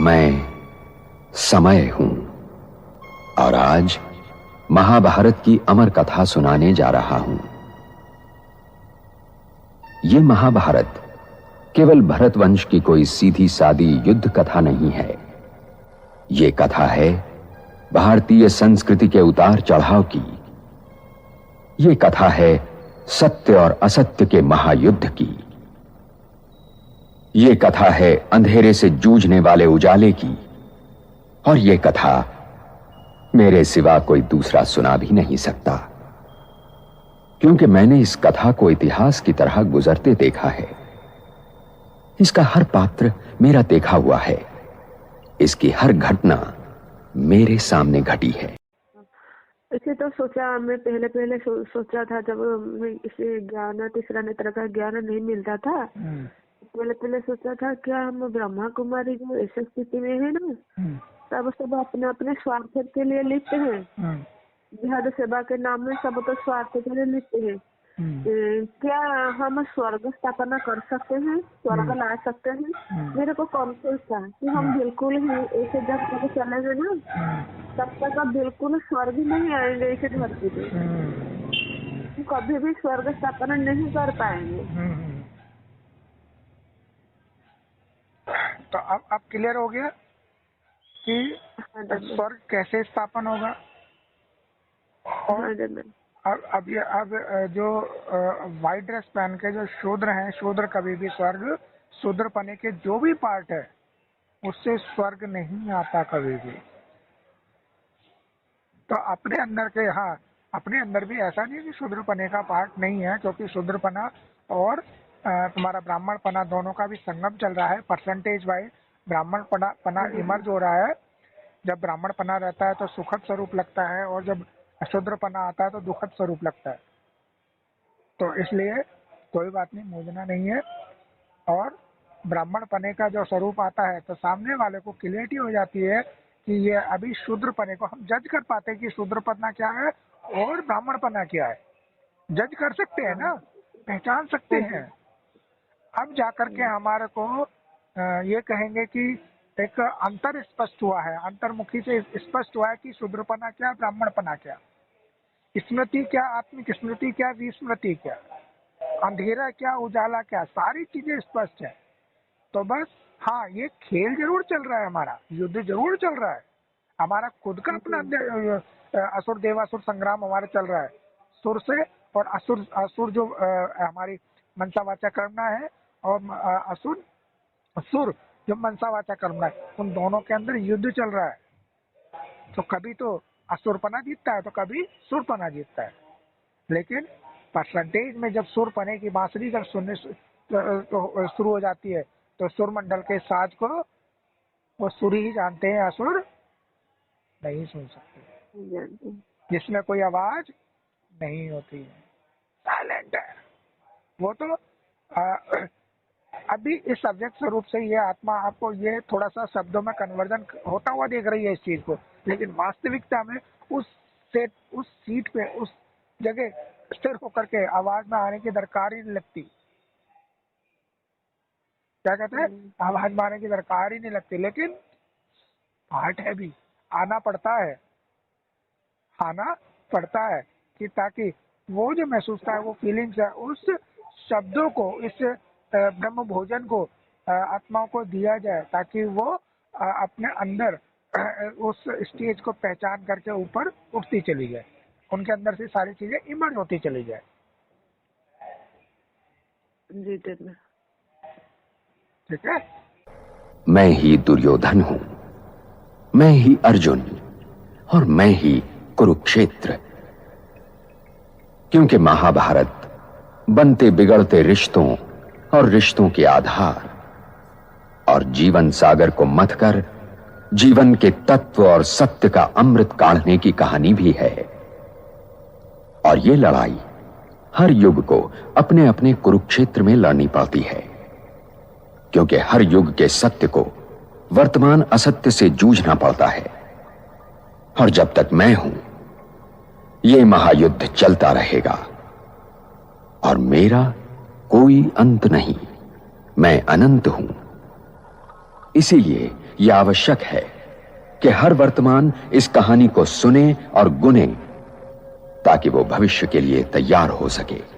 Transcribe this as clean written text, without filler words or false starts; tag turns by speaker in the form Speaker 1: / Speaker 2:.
Speaker 1: मैं समय हूं और आज महाभारत की अमर कथा सुनाने जा रहा हूं। यह महाभारत केवल भरत वंश की कोई सीधी सादी युद्ध कथा नहीं है। यह कथा है भारतीय संस्कृति के उतार चढ़ाव की। यह कथा है सत्य और असत्य के महायुद्ध की। यह कथा है अंधेरे से जूझने वाले उजाले की। और यह कथा मेरे सिवा कोई दूसरा सुना भी नहीं सकता, क्योंकि मैंने इस कथा को इतिहास की तरह गुजरते देखा है। इसका हर पात्र मेरा देखा हुआ है। इसकी हर घटना मेरे सामने घटी है।
Speaker 2: इसे तो सोचा, मैं पहले सोचा था, जब इसे ज्ञान तीसरा नेत्र का ज्ञान नहीं मिलता था, पहले सोचा था क्या हम ब्रह्मा कुमारी जो ऐसी स्थिति में है ना, तब सब अपने अपने स्वार्थ के लिए लिप्त हैं। जिहाद सेवा के नाम में सब तो स्वार्थ के लिए लिप्त हैं। क्या हम स्वर्ग स्थापना कर सकते हैं, स्वर्ग ला सकते हैं? मेरे को कॉन्फिडेंस था कि हम बिल्कुल ही ऐसे जब तक चलेंगे ना, तब तक अब बिल्कुल स्वर्ग नहीं आएंगे इसे धरती पे। हम कभी भी स्वर्ग स्थापना नहीं कर पाएंगे।
Speaker 3: तो अब क्लियर हो गया कि स्वर्ग कैसे स्थापन होगा। और अब जो वाइट ड्रेस पहन के जो शूद्र हैं, शूद्र कभी भी स्वर्ग, शूद्र पने के जो भी पार्ट है उससे स्वर्ग नहीं आता कभी भी। तो अपने अंदर के, हाँ, अपने अंदर भी ऐसा नहीं कि शूद्र पने का पार्ट नहीं है, क्योंकि शूद्र पना और तुम्हारा ब्राह्मण पना दोनों का भी संगम चल रहा है। परसेंटेज वाइज ब्राह्मण पना इमर्ज हो रहा है। जब ब्राह्मण पना रहता है तो सुखद स्वरूप लगता है, और जब अशूद्र पना आता है तो दुखद स्वरूप लगता है। तो इसलिए कोई बात नहीं, मूंझना नहीं है। और ब्राह्मण पने का जो स्वरूप आता है तो सामने वाले को क्लियरिटी हो जाती है कि ये अभी शूद्र पने को हम जज कर पाते हैं कि शूद्र पना क्या है और ब्राह्मण पना क्या है। जज कर सकते हैं ना, पहचान सकते हैं। अब जाकर के हमारे को ये कहेंगे कि एक अंतर स्पष्ट हुआ है, अंतर्मुखी से स्पष्ट हुआ है कि शूद्रपना क्या, ब्राह्मणपना क्या, स्मृति क्या, आत्मिक स्मृति क्या, विस्मृति क्या, अंधेरा क्या, उजाला क्या, सारी चीजें स्पष्ट है। तो बस हाँ, ये खेल जरूर चल रहा है, हमारा युद्ध जरूर चल रहा है, हमारा खुद का अपना असुर देवासुर संग्राम हमारा चल रहा है। सुर से और असुर जो हमारी मनसा वाचा कर्मणा है, और असुर जो मनसा वाचा कर्मणा है, उन दोनों के अंदर युद्ध चल रहा है। तो कभी तो असुरपना जीतता है तो कभी सुरपना जीतता है। लेकिन परसेंटेज में जब सुरपने की बांसुरी जब सुनने तो शुरू हो जाती है, तो सुर मंडल के साज को वो सुर ही जानते हैं, असुर नहीं सुन सकते, जिसमें कोई आवाज नहीं होती है, साइलेंट है वो। तो अभी इस सब्जेक्ट स्वरूप से ये आत्मा आपको ये थोड़ा सा शब्दों में कन्वर्जन होता हुआ देख रही है इस चीज को, लेकिन वास्तविकता में उस सीट पे, उस जगह स्थिर होकर के आवाज में आने की दरकार ही नहीं लगती। क्या कहते हैं, आवाज में आने की दरकार ही नहीं लगती। लेकिन पार्ट है भी, आना पड़ता है कि ताकि वो जो महसूस था, वो फीलिंग्स है, उस शब्दों को, इस ब्रह्म भोजन को आत्माओं को दिया जाए, ताकि वो अपने अंदर उस स्टेज को पहचान करके ऊपर उठती चली जाए, उनके अंदर से सारी चीजें इमर्ज होती चली जाए।
Speaker 2: जी
Speaker 3: ठीक है।
Speaker 1: मैं ही दुर्योधन हूं, मैं ही अर्जुन, और मैं ही कुरुक्षेत्र। क्योंकि महाभारत बनते बिगड़ते रिश्तों और रिश्तों के आधार और जीवन सागर को मथकर जीवन के तत्व और सत्य का अमृत काढ़ने की कहानी भी है। और यह लड़ाई हर युग को अपने अपने कुरुक्षेत्र में लड़नी पड़ती है, क्योंकि हर युग के सत्य को वर्तमान असत्य से जूझना पड़ता है। और जब तक मैं हूं, यह महायुद्ध चलता रहेगा और मेरा कोई अंत नहीं। मैं अनंत हूं। इसीलिए यह आवश्यक है कि हर वर्तमान इस कहानी को सुने और गुने, ताकि वो भविष्य के लिए तैयार हो सके।